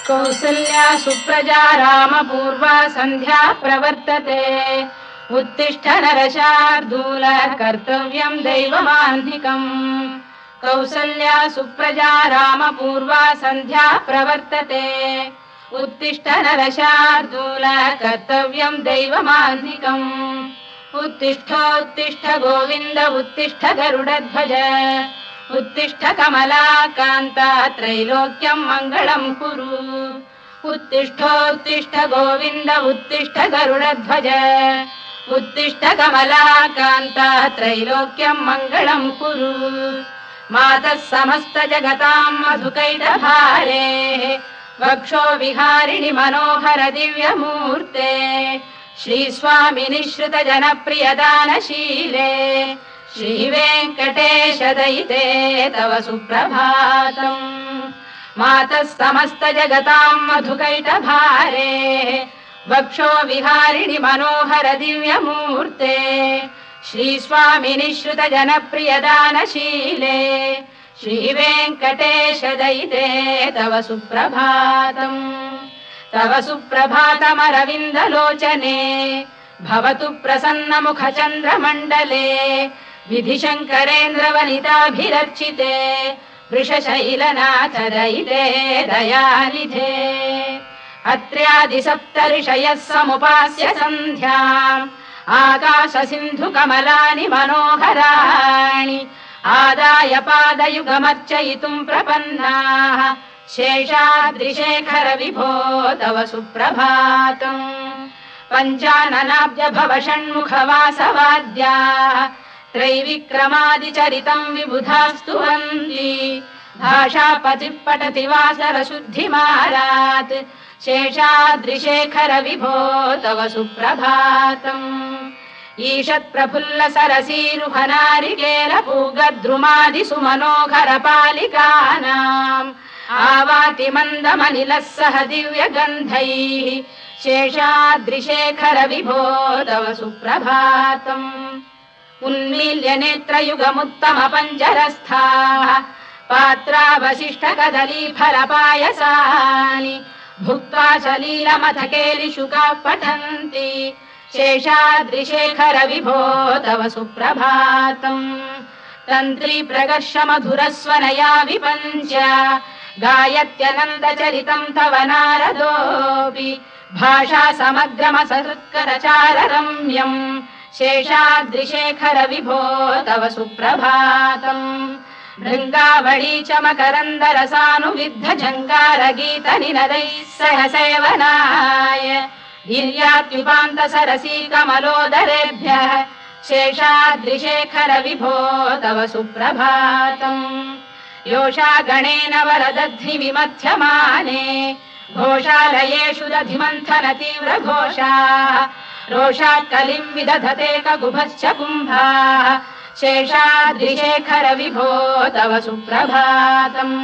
कौसल्या सुप्रजा रामपूर्वा सन्ध्या प्रवर्तते उत्तिष्ठ नरशार्दूल कर्तव्यम् दैवमाह्निकम् कौसल्या सुप्रजा रामपूर्वा सन्ध्या प्रवर्तते उत्तिष्ठ नरशार्दूल कर्तव्यम् दैवमाह्निकम् उत्तिष्ठोत्तिष्ठ गोविन्द उत्तिष्ठ गरुडध्वज उत्तिष्ठ कमलाकान्ता त्रैलोक्यम् मङ्गलम् कुरु उत्तिष्ठोत्तिष्ठ गोविन्द उत्तिष्ठ गरुडध्वज उत्तिष्ठ कमलाकान्ता त्रैलोक्यम् मङ्गलम् कुरु मातः समस्त जगताम् मधुकैटभारे वक्षो विहारिणि मनोहर दिव्यमूर्ते श्रीस्वामिनि श्रुत जनप्रियदानशीले श्रीवेङ्कटेश दयिते तव सुप्रभातम् मातः समस्त जगताम् मधुकैटभारे वक्षो विहारिणि मनोहर दिव्यमूर्ते श्रीस्वामिनि श्रुत जनप्रियदानशीले श्रीवेङ्कटेश दयिते तव सुप्रभातम् तव सुप्रभातमरविन्दलोचने भवतु प्रसन्नमुखचन्द्रमण्डले विधिशङ्करेन्द्रवनिताभिरर्चिते वृषशैलनाथ दयिते दयानिधे अत्र्यादिसप्तऋषयः समुपास्य सन्ध्याम् आकाशसिन्धुकमलानि मनोहराणि आदाय पादयुगमर्चयितुम् प्रपन्नाः शेषाद्रिशेखर विभो तव सुप्रभातम् पञ्चाननाब्ज भव षण्मुखवासवाद्याः त्रैविक्रमादिचरितम् विबुधास्तु वन्ति भाषापतिः पठति वासरशुद्धिमारात् शेषाद्रिशेखर विभो तव सुप्रभातम् ईषत्प्रफुल्ल सरसीरुहनारिकेलपूगद्रुमादिसुमनोहर पालिकानाम् आवाति मन्दमनिलः सह दिव्यगन्धैः शेषाद्रिशेखर विभो तव सुप्रभातम् उन्मील्य नेत्रयुगमुत्तम पञ्जरस्थाः पात्रावशिष्ट कदलीफलपायसानि भुक्त्वा सलीलमथकेलिशुकाः पठन्ति शेषाद्रिशेखर विभो तव सुप्रभातम् तन्त्री प्रकर्ष मधुरस्वनया विपञ्च गायत्यनन्दचरितम् तव नारदोऽपि भाषा समग्रमसकृत्करचार रम्यम् शेषाद्रिशेखर विभो तव सुप्रभातम् भृङ्गावळी च मकरन्दरसानुविद्ध झङ्कार गीतनिनदैः सह सेवनाय गिर्यात्युपान्त सरसी कमलोदरेभ्यः शेषाद्रिशेखर विभो तव सुप्रभातम् योषा गणेन वरदध्नि विमथ्यमाने घोषालयेषु दधिमन्थन तीव्र घोषाः रोषात् कलिम् विदधते ककुभश्च कुम्भाः शेषाद्रिशेखर विभो तव सुप्रभातम्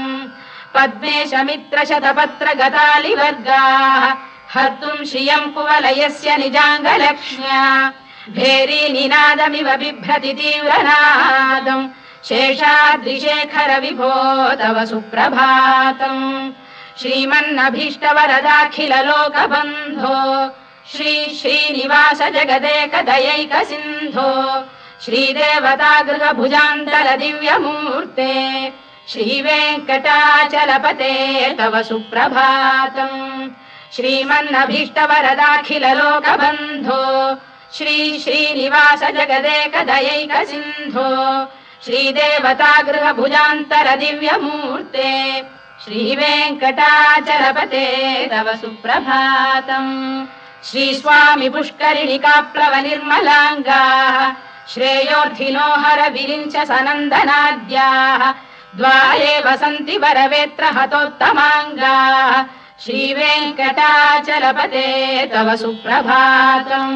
पद्मेश मित्र शतपत्र गतालिवर्गाः हर्तुम् श्रियम् कुवलयस्य निजाङ्गलक्ष्म्या भेरी निनादमिव बिभ्रति तीव्रनादम् शेषाद्रिशेखर विभो तव सुप्रभातम् श्रीमन्नभीष्टवरदाखिल लोकबन्धो श्री श्रीनिवास जगदेक दयैक सिन्धो श्रीदेवतागृह भुजान्तल दिव्यमूर्ते श्रीवेङ्कटाचलपते तव सुप्रभातम् श्रीमन्नभीष्टवरदाखिल लोकबन्धो श्री श्रीनिवास जगदेक दयैक सिन्धो श्रीदेवतागृह भुजान्तर दिव्यमूर्ते श्रीवेङ्कटाचलपते तव सुप्रभातम् श्रीस्वामि पुष्करिणिकाप्लव निर्मलाङ्गाः श्रेयोर्थिनो हर विरिञ्च सनन्दनाद्याः द्वारे वसन्ति वरवेत्र हतोत्तमाङ्गाः श्रीवेङ्कटाचलपते तव सुप्रभातम्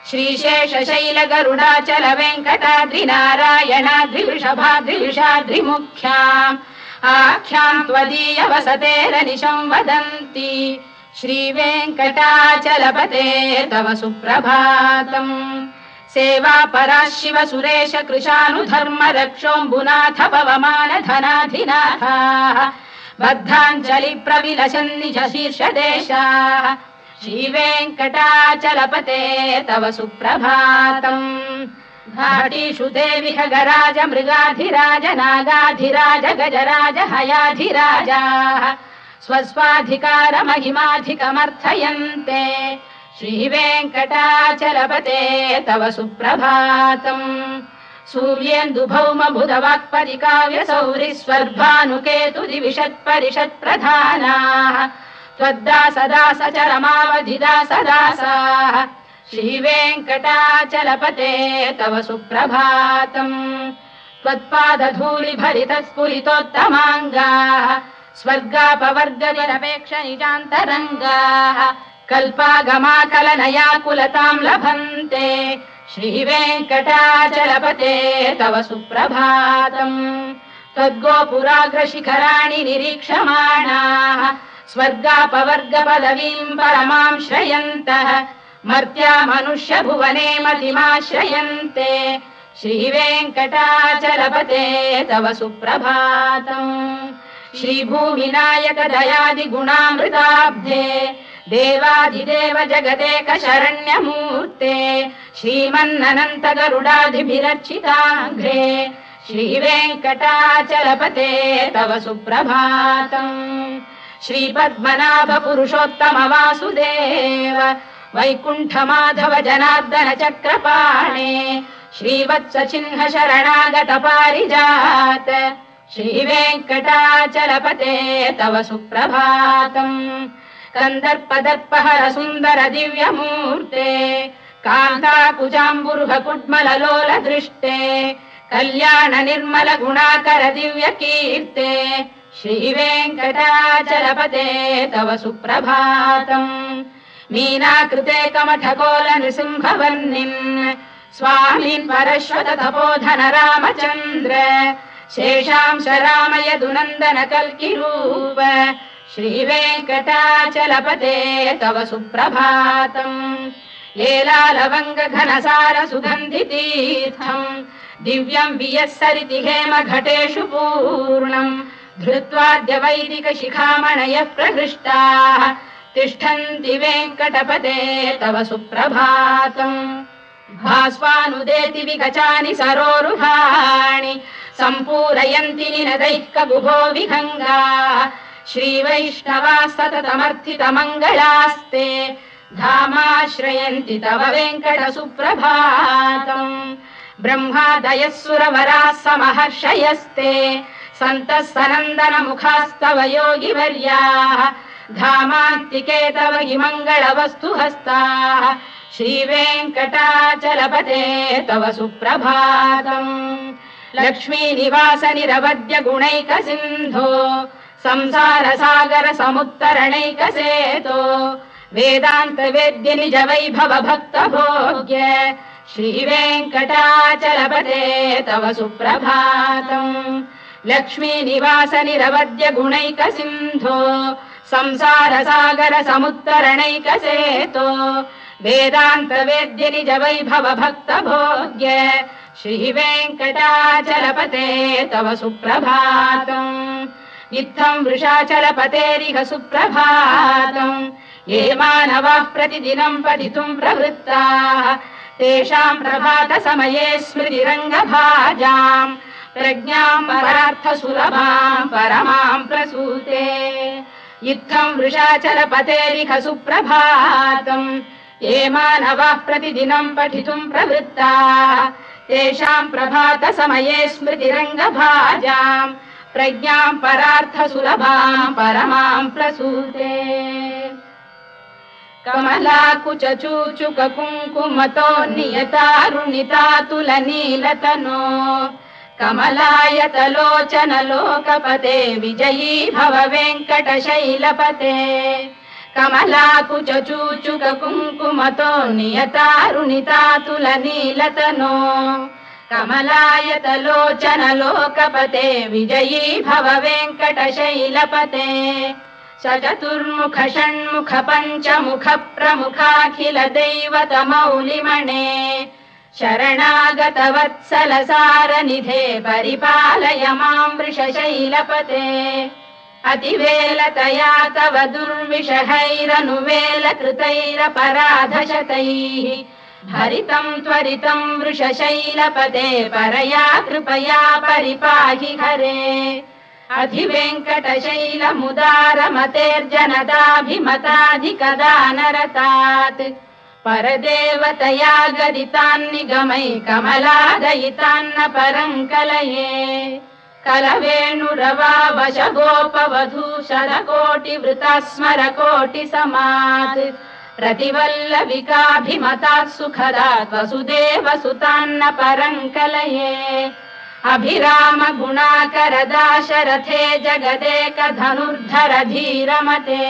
श्रीशेषशैल गरुडाचल वेङ्कटाद्रिनारायणाद्रिवृषभाद्रिविषाद्रिमुख्याम् आख्याम् त्वदीय वसतेरनिशम् वदन्ति श्रीवेङ्कटाचलपते तव सुप्रभातम् सेवापरा शिव सुरेश कृशानुधर्म रक्षोऽम्बुनाथ पवमान धनाधिनाथाः बद्धाञ्जलि प्रविलसन् निज शीर्षदेशाः श्रीवेङ्कटाचलपते तव सुप्रभातम् घाटीषु देवि खगराज मृगाधिराज नागाधिराज गजराज हयाधिराजाः स्वस्वाधिकार महिमाधिकमर्थयन्ते श्रीवेङ्कटाचलपते तव सुप्रभातम् सूर्येन्दुभौम बुधवाक्परिकाव्य सौरिस्वर्भानुकेतु दिविषत्परिषत्प्रधानाः त्वद्दासदासचरमावधिदासदासाः श्रीवेङ्कटाचलपते तव सुप्रभातम् त्वत्पादधूलिभरितस्फुरितोत्तमाङ्गाः स्वर्गापवर्गनिरपेक्ष निजान्तरङ्गाः कल्पागमाकलनयाकुलताम् लभन्ते श्रीवेङ्कटाचलपते तव सुप्रभातम् त्वद्गोपुराग्रशिखराणि निरीक्षमाणाः स्वर्गापवर्गपदवीम् परमाम् श्रयन्तः मर्त्या मनुष्य भुवने मतिमाश्रयन्ते श्रीवेङ्कटाचलपते तव सुप्रभातम् श्रीभूमिनायक दयादिगुणामृताब्धे देवाधिदेव जगदेक शरण्यमूर्ते श्रीमन्ननन्त गरुडाधिभिरर्चिताघ्रे श्रीवेङ्कटाचलपते तव सुप्रभातम् श्रीपद्मनाभ पुरुषोत्तम वासुदेव वैकुण्ठ माधव जनार्दन चक्रपाणे श्रीवत्स चिह्न शरणागत पारिजात श्रीवेङ्कटाचलपते तव सुप्रभातम् कन्दर्पदर्पहर सुन्दर दिव्यमूर्ते कान्ताकुजाम्बुरुह कुड्मललोल दृष्टे कल्याण निर्मल गुणाकर दिव्य कीर्ते श्रीवेङ्कटाचलपते तव सुप्रभातम् मीनाकृते कमठकोल नृसिंहवर्णिन् स्वामीन् परश्वत तपोधन रामचन्द्र शेषांश रामय दुनन्दन कल्किरूप श्रीवेङ्कटाचलपते तव सुप्रभातम् लीलालवङ्ग घनसार सुगन्धि तीर्थम् दिव्यम् वियस्सरिति हेम घटेषु पूर्णम् धृत्वाद्य वैदिक शिखामणयः प्रहृष्टाः तिष्ठन्ति वेङ्कटपते तव सुप्रभातम् भास्वानुदेति विगचानि सरोरुहाणि सम्पूरयन्ति निनदैः कगुभो विहङ्गाः श्रीवैष्णवाः सततमर्थितमङ्गलास्ते धामाश्रयन्ति तव वेङ्कट सुप्रभातम् ब्रह्मादयः सुरवराः समहर्षयस्ते सन्तः सनन्दन मुखास्तव योगिवर्याः धामान्तिके तव हि मङ्गलवस्तु हस्ताः श्रीवेङ्कटाचलपते तव सुप्रभातम् लक्ष्मी निवास निरवद्य गुणैक सिन्धो संसार सागर समुत्तरणैक सेतो वेदान्त वेद्य निज वैभव भक्त भोग्य श्रीवेङ्कटाचलपते तव सुप्रभातम् लक्ष्मी निवास निरवद्य गुणैक सिन्धो संसार सागर समुत्तरणैक सेतो वेदान्त वेद्य निज वैभव भक्त भोग्य श्रीवेङ्कटाचलपते तव सुप्रभातम् इत्थम् वृषाचलपतेरिह सुप्रभातम् ये मानवाः प्रतिदिनम् पठितुम् प्रवृत्ताः तेषाम् प्रभात समये स्मृतिरङ्गभाजाम् प्रज्ञाम् परार्थ सुलभाम् परमाम् प्रसूते इत्थम् वृषाचलपतेरिह सुप्रभातम् ये मानवाः प्रतिदिनम् पठितुम् प्रवृत्ताः तेषाम् प्रभात समये स्मृतिरङ्गभाजाम् प्रज्ञाम् परार्थ सुलभाम् परमाम् प्रसूते कमलाकुच चूचुक कुङ्कुमतो नियतारुणितातुलनीलतनो कमलायतलोचन लोकपते विजयी भव वेङ्कटशैलपते कमलाकुच चूचुक कुङ्कुमतो नियतारुणितातुलनीलतनो कमलायतलोचन लोकपते विजयी भव वेङ्कटशैलपते सचतुर्मुख षण्मुख पञ्चमुख प्रमुखाखिल दैवतमौलिमणे शरणागतवत्सलसारनिधे परिपालय मां वृषशैलपते अतिवेलतया तव दुर्विषहैरनुवेलकृतैरपराधशतैः भरितं त्वरितं वृषशैलपते परया कृपया परिपाहि हरे अधिवेङ्कटशैलमुदारमतेर्जनदाभिमताधिकदानरतात् परदेवतया गदितान्निगमै कमलादयितान्न परं कलये कलवेणुरवावशगोपवधूशरकोटिवृता स्मरकोटिसमात् प्रतिवल्लविकाभिमतात् सुखदात् वसुदेवसुतान्न परं कलये अभिरामगुणाकरदाशरथे जगदेकधनुर्धर धीरमते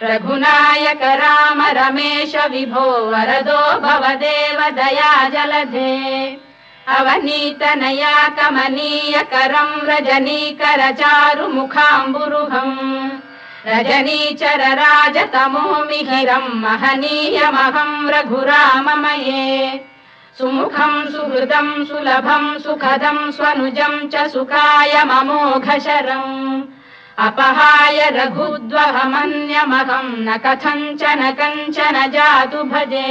रघुनायक राम रमेश विभो वरदो भवदेव दया जलधे अवनीतनया कमनीयकरं रजनीकर चारुमुखाम्बुरुहम् रजनीचर राजतमो मिहिरं महनीयमहं रघुराममये सुमुखं सुहृदं सुलभं सुखदं स्वनुजं च सुखायममोघशरम् अपहाय रघुद्वहमन्यमहं न कथञ्चन कञ्चन जातु भजे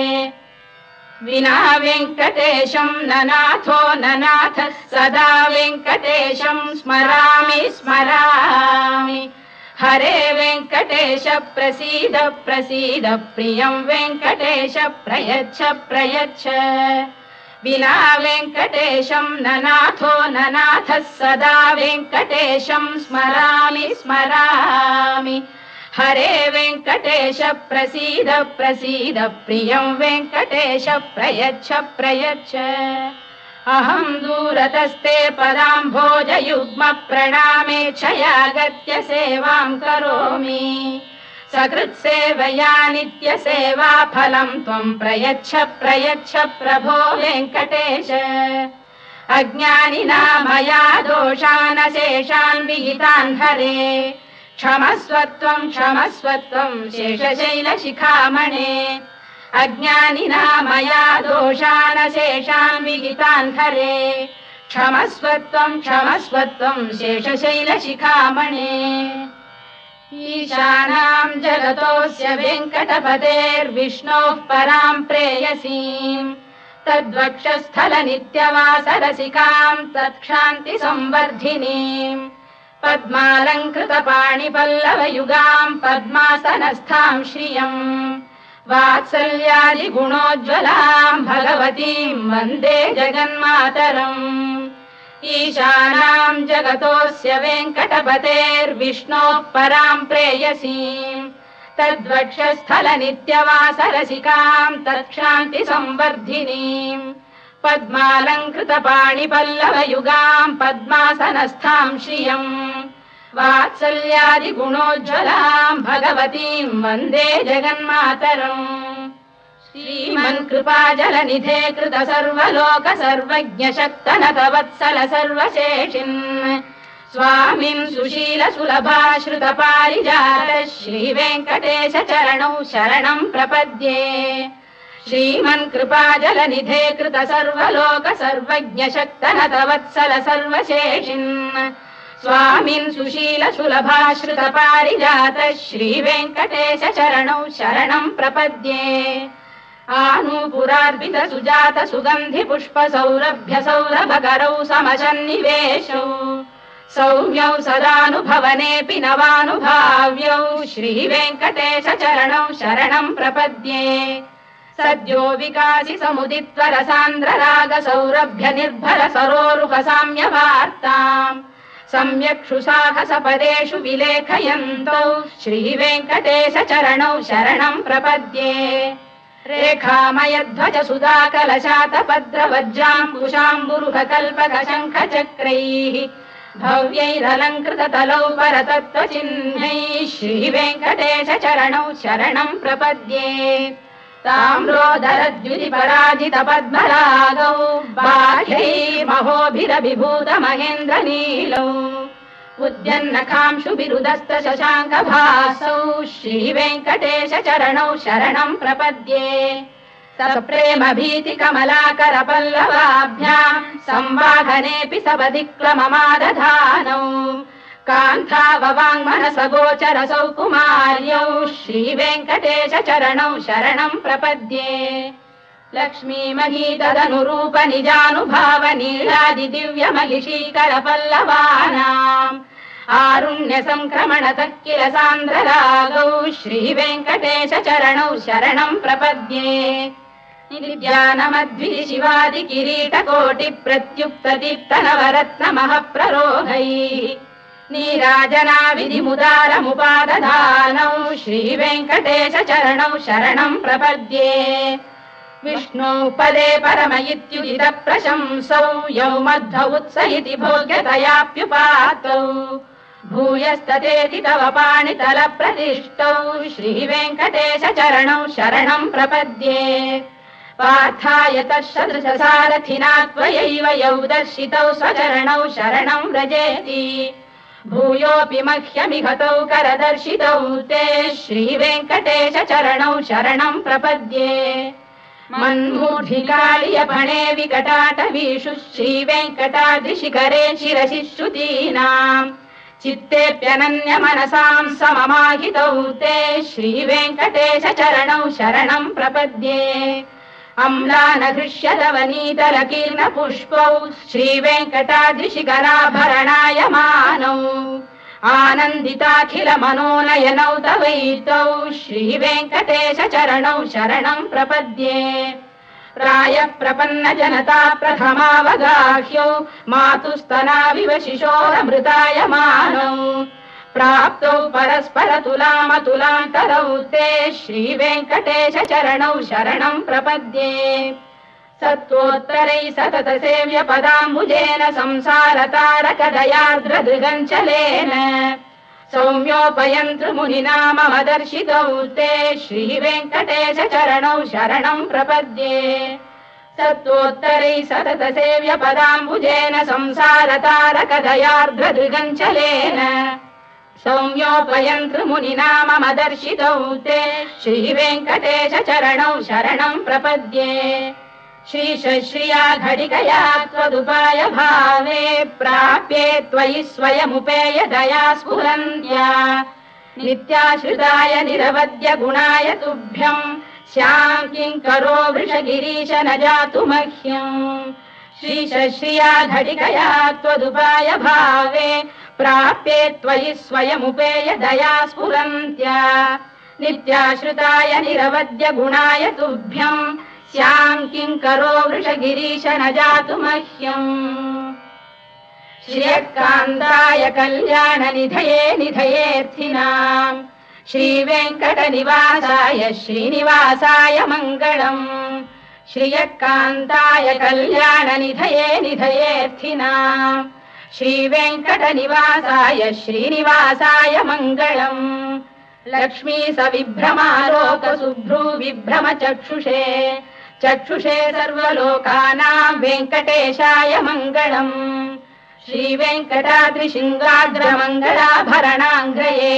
विना वेङ्कटेशं ननाथो ननाथ सदा वेङ्कटेशं स्मरामि स्मरामि हरे वेङ्कटेश प्रसीद प्रसीद प्रियं वेङ्कटेश प्रयच्छ प्रयच्छ विना वेङ्कटेशं ननाथो ननाथः सदा वेङ्कटेशं स्मरामि स्मरामि हरे वेङ्कटेश प्रसीद प्रसीद प्रियं वेङ्कटेश प्रयच्छ प्रयच्छ अहं दूरतस्ते पदाम्भोजयुग्म प्रणामेच्छयागत्य सेवां करोमि सकृत्सेवया नित्यसेवा फलं त्वं प्रयच्छ प्रयच्छ प्रभो वेङ्कटेश अज्ञानिना मया दोषानशेषान् विहितान् हरे क्षमस्वत्वं शेषशैलशिखामणे अज्ञानिना मया दोषानशेषान् विहितान् हरे क्षमस्वत्वं शेषशैलशिखामणे ईशानां जगतोऽस्य वेङ्कटपतेर्विष्णोः परां प्रेयसीम् तद्वक्षस्थलनित्यवासरसिकां तत्क्षान्तिसंवर्धिनीम् पद्मालङ्कृतपाणिपल्लवयुगां पद्मासनस्थां श्रियम् वात्सल्यादिगुणोज्ज्वलां भगवतीं वन्दे जगन्मातरम् ईशानां जगतोऽस्य वेङ्कटपतेर्विष्णोः परां प्रेयसीम् तद्वक्षस्थलनित्यवासरसिकां तत्क्षान्तिसंवर्धिनीम् पद्मालङ्कृतपाणिपल्लवयुगां पद्मासनस्थां श्रियम् वात्सल्यादिगुणोज्ज्वलां भगवतीं वन्दे जगन्मातरम् श्रीमन्कृपाजलनिधे कृत सर्वलोक सर्वज्ञ शक्तनत वत्सल सर्वशेषिन् स्वामिन् सुशील सुलभाश्रित पारिजात श्रीवेङ्कटेश चरणौ शरणं प्रपद्ये श्रीमन्कृपाजलनिधे कृत सर्वलोक सर्वज्ञ शक्तनत वत्सल सर्वशेषिन् स्वामिन् सुशील सुलभाश्रित पारिजात श्रीवेङ्कटेश चरणौ शरणं प्रपद्ये आनूपुरार्पित सुजात सुगन्धि पुष्प सौरभ्य सौरभकरौ समसन्निवेशौ सौम्यौ सदानुभवनेऽपि नवानुभाव्यौ श्रीवेङ्कटेश चरणौ शरणं प्रपद्ये सद्यो विकासि समुदित्वर सान्द्र राग सौरभ्य निर्भर सरोरुह साम्यवार्ताम् सम्यक्षु साहस पदेषु विलेखयन्तौ श्रीवेङ्कटेश चरणौ शरणं प्रपद्ये रेखामयध्वज सुधाकलशातपद्रवज्राङ्कुशाम्बुरुह कल्पक शङ्ख चक्रैः भव्यैरलङ्कृत तलौ परतत्त्वचिह्नैः श्रीवेङ्कटेश चरणौ शरणं प्रपद्ये ताम्रोदरद्युतिपराजित पद्मरागौ बाह्यैर्महोभिरभिभूत महेन्द्रनीलौ उद्यन्नखांशुभिरुदस्त शशाङ्कभासौ श्रीवेङ्कटेश चरणौ शरणं प्रपद्ये सप्रेम भीति कमलाकर पल्लवाभ्याम् संवाहनेऽपि सपदिक्लममादधानौ कान्थाववाङ्मनसगोचरसौ कुमार्यौ श्रीवेङ्कटेश चरणौ शरणं प्रपद्ये लक्ष्मी महीतदनुरूप निजानुभाव नीलादि दिव्य महिषीकर पल्लवानाम् आरुण्य संक्रमणतः किल सान्द्ररागौ श्रीवेङ्कटेश चरणौ शरणं प्रपद्ये नित्यानमद्भि शिवादि किरीटकोटि प्रत्युक्त दीप्त नवरत्नमः प्ररोहैः नीराजना विधिमुदारमुपादधानौ श्रीवेङ्कटेश चरणौ शरणं प्रपद्ये विष्णु पदे परम इत्युदित प्रशंसौ यौ मध्व उत्स इति भोग्यतयाप्युपातौ भूयस्ततेति तव पाणितल प्रतिष्ठौ श्रीवेङ्कटेश चरणौ शरणं प्रपद्ये पार्थाय तत्सदृश सारथिना त्वयैव यौ दर्शितौ स्वचरणौ शरणं व्रजेति भूयोऽपि मह्यमिहतौ करदर्शितौ ते श्रीवेङ्कटेश चरणौ शरणं प्रपद्ये मन्मूढिकालियपणे विकटाटवीषु श्रीवेङ्कटाद्रिशिखरे शिरसि श्रुतीनाम् चित्तेऽप्यनन्य मनसां सममाहितौ ते श्रीवेङ्कटेश चरणौ शरणं प्रपद्ये अम्लानघृष्यलवनीतलकीर्ण पुष्पौ श्रीवेङ्कटाद्रिशिखराभरणायमानौ आनन्दिताखिल मनोनयनौ तवैतौ श्रीवेङ्कटेश चरणौ शरणं प्रपद्ये प्रायः प्रपन्न जनता प्रथमावगाह्यौ मातुस्तनाविव शिशोरमृतायमानौ प्राप्तौ परस्पर तुलामतुलान्तरौ ते श्रीवेङ्कटेश चरणौ शरणं प्रपद्ये सत्त्वोत्तरै सतत सेव्य पदाम्बुजेन संसारतारकदयार्द्रदृगञ्चलेन सौम्योपयन्तृमुनिना मम दर्शितौ ते श्रीवेङ्कटेश चरणौ शरणं प्रपद्ये सत्त्वोत्तरै सतत सेव्य पदाम्बुजेन संसारतारकदयार्द्रदृगञ्चलेन सौम्योपयन्तृमुनिना मम दर्शितौ ते श्रीवेङ्कटेश चरणौ शरणं प्रपद्ये श्रीशश्रिया घटिकया त्वदुपाय भावे प्राप्ये त्वयि स्वयमुपेय दया स्फुरन्त्या नित्याश्रिताय निरवद्य गुणाय तुभ्यं श्यां किङ्करो वृषगिरीश न जातु मह्यम् श्रीशश्रिया घटिकया त्वदुपाय भावे प्राप्ये त्वयि स्वयमुपेय दया स्फुरन्त्या नित्याश्रिताय निरवद्य गुणाय तुभ्यं श्यां किङ्करो वृषगिरीश न जातु मह्यम् श्रियकान्ताय कल्याणनिधये निधयेऽर्थिनाम् श्रीवेङ्कटनिवासाय श्रीनिवासाय मङ्गलम् श्रियकान्ताय कल्याणनिधये निधयेऽर्थिनाम् श्रीवेङ्कटनिवासाय श्रीनिवासाय मङ्गलम् लक्ष्मी सविभ्रमालोक सुभ्रू विभ्रम चक्षुषे चक्षुषे सर्वलोकानां वेङ्कटेशाय मङ्गलम् श्रीवेङ्कटाद्रिशृङ्गाग्रमङ्गलाभरणाङ्गये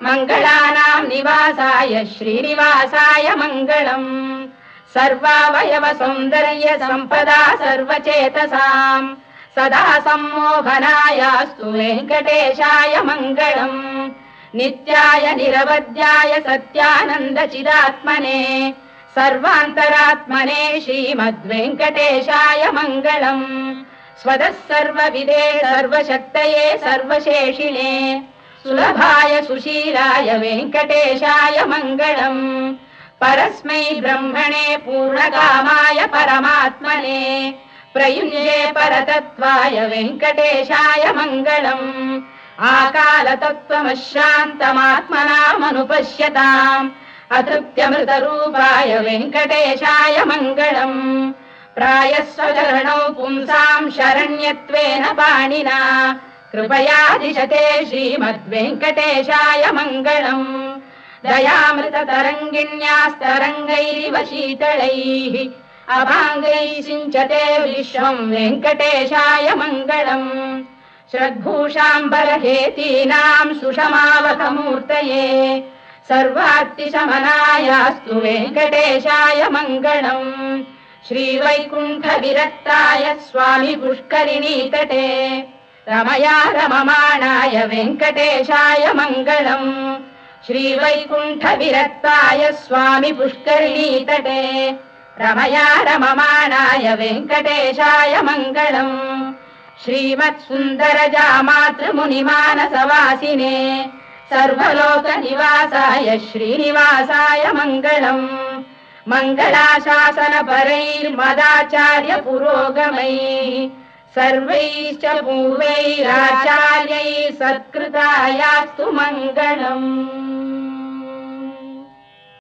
मङ्गलानां निवासाय श्रीनिवासाय मङ्गलम् सर्वावयव सौन्दर्य सम्पदा सर्वचेतसाम् सदा सम्मोहनायास्तु वेङ्कटेशाय मङ्गलम् नित्याय निरवध्याय सत्यानन्द चिदात्मने सर्वान्तरात्मने श्रीमद्वेङ्कटेशाय मङ्गलम् स्वतः सर्वविदे सर्वशक्तये सर्वशेषिणे सुलभाय सुशीलाय वेङ्कटेशाय मङ्गलम् परस्मै ब्रह्मणे पूर्णकामाय परमात्मने प्रयुञ्जे परतत्त्वाय वेङ्कटेशाय मङ्गलम् आकालतत्त्वमश्रान्तमात्मनामनुपश्यताम् अतृप्त्यमृतरूपाय वेङ्कटेशाय मङ्गलम् प्रायस्वचरणौ पुंसाम् शरण्यत्वेन पाणिना कृपया दिशते श्रीमद्वेङ्कटेशाय मङ्गलम् दयामृततरङ्गिण्यास्तरङ्गैरिव शीतलैः अभाङ्गैः सिञ्चते विश्वम् वेङ्कटेशाय मङ्गलम् श्रद्भूषाम्बरहेतीनाम् सुषमावकमूर्तये सर्वार्तिशमनायास्तु वेङ्कटेशाय मङ्गलम् श्रीवैकुण्ठविरक्ताय स्वामी पुष्करिणीतटे रमया रममाणाय वेङ्कटेशाय मङ्गलम् श्रीवैकुण्ठविरक्ताय स्वामी पुष्करिणीतटे रमया रममाणाय वेङ्कटेशाय मङ्गलम् श्रीमत्सुन्दरजामातृमुनिमानसवासिने सर्वलोकनिवासाय श्रीनिवासाय मङ्गलम् मङ्गलाशासनपरैर्मदाचार्य पुरोगमैः सर्वैश्च पूर्वैराचार्यैः सत्कृतायास्तु मङ्गलम्।